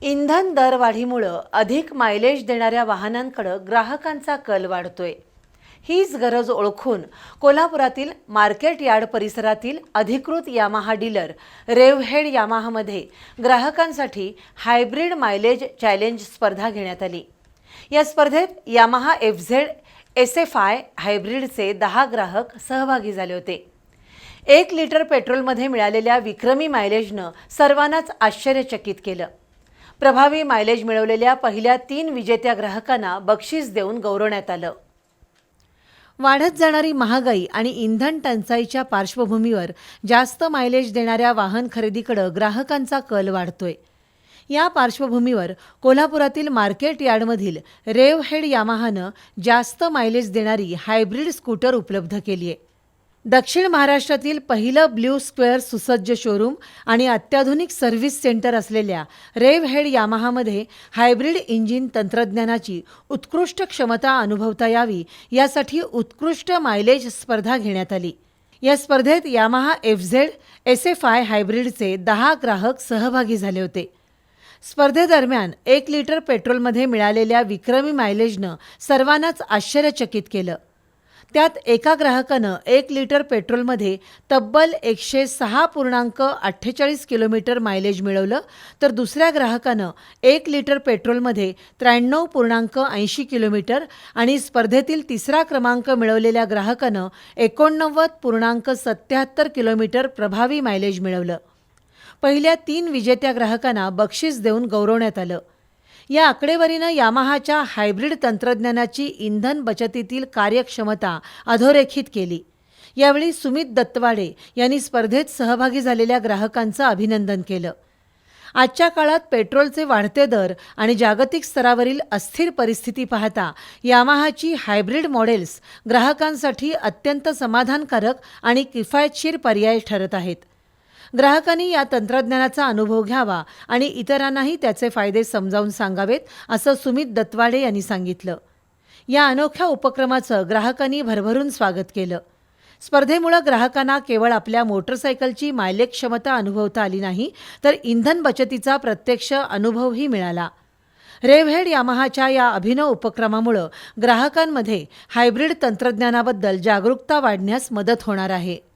इंधन दरवाढीमुळे अधिक मायलेज देणाऱ्या वाहनांकडे ग्राहकांचा कल वाढतोय। हीच गरज ओळखून कोल्हापुरातील मार्केट यार्ड परिसरातील अधिकृत यामाहा डीलर रेव्हहेड यामाहामध्ये ग्राहकांसाठी हायब्रिड मायलेज चॅलेंज स्पर्धा घेण्यात आली। या स्पर्धेत यामाहा FZ SFI हायब्रिडचे 10 ग्राहक सहभागी झाले होते। 1 लिटर पेट्रोलमध्ये मिळालेल्या विक्रमी मायलेजनं सर्वांनाच आश्चर्यचकित केलं। प्रभावी मायलेज मिळवलेल्या पहिल्या 3 विजेत्या ग्राहकांना बक्षीस देऊन गौरवण्यात आलं। वाढत जाणारी महागाई आणि इंधन टंचाईच्या पार्श्वभूमीवर जास्त मायलेज देणाऱ्या वाहन खरेदीकडे ग्राहकांचा कल वाढतोय। या पार्श्वभूमीवर कोल्हापुरातील मार्केट यार्डमधील रेव्हहेड यामाहानं जास्त मायलेज देणारी हायब्रिड स्कूटर उपलब्ध केली आहे। दक्षिण महाराष्ट्रातील पहिलं ब्ल्यू स्क्वेअर सुसज्ज शोरूम आणि अत्याधुनिक सर्व्हिस सेंटर असलेल्या रेव्हहेड यामाहामध्ये हायब्रिड इंजिन तंत्रज्ञानाची उत्कृष्ट क्षमता अनुभवता यावी यासाठी उत्कृष्ट मायलेज स्पर्धा घेण्यात आली। या स्पर्धेत यामाहा FZ SFI हायब्रिडचे 10 ग्राहक सहभागी झाले होते। स्पर्धेदरम्यान 1 लिटर पेट्रोलमध्ये मिळालेल्या विक्रमी मायलेजनं सर्वांनाच आश्चर्यचकित केलं। त्यात एका ग्राहकानं 1 लिटर पेट्रोलमध्ये तब्बल 106.48 किलोमीटर मायलेज मिळवलं, तर दुसऱ्या ग्राहकानं 1 लिटर पेट्रोलमध्ये 93.80 किलोमीटर आणि स्पर्धेतील तिसरा क्रमांक मिळवलेल्या ग्राहकानं 89.77 किलोमीटर प्रभावी मायलेज मिळवलं। पहिल्या 3 विजेत्या ग्राहकांना बक्षीस देऊन गौरवण्यात आलं। या आकडेवारीनं यामाहाच्या हायब्रिड तंत्रज्ञानाची इंधन बचतीतील कार्यक्षमता अधोरेखित केली। यावेळी सुमित दत्तवाडे यांनी स्पर्धेत सहभागी झालेल्या ग्राहकांचं अभिनंदन केलं। आजच्या काळात पेट्रोलचे वाढते दर आणि जागतिक स्तरावरील अस्थिर परिस्थिती पाहता यामाहाची हायब्रिड मॉडेल्स ग्राहकांसाठी अत्यंत समाधानकारक आणि किफायतशीर पर्याय ठरत आहेत। ग्राहकांनी या तंत्रज्ञानाचा अनुभव घ्यावा आणि इतरांनाही त्याचे फायदे समजावून सांगावेत, असं सुमित दत्तवाडे यांनी सांगितलं। या अनोख्या उपक्रमाचं ग्राहकांनी भरभरून स्वागत केलं। स्पर्धेमुळे ग्राहकांना केवळ आपल्या मोटरसायकलची मायलेज क्षमता अनुभवता आली नाही, तर इंधन बचतीचा प्रत्यक्ष अनुभवही मिळाला। रेव्हहेड यामाहाच्या या अभिनव उपक्रमामुळे ग्राहकांमध्ये हायब्रिड तंत्रज्ञानाबद्दल जागरूकता वाढण्यास मदत होणार आहे।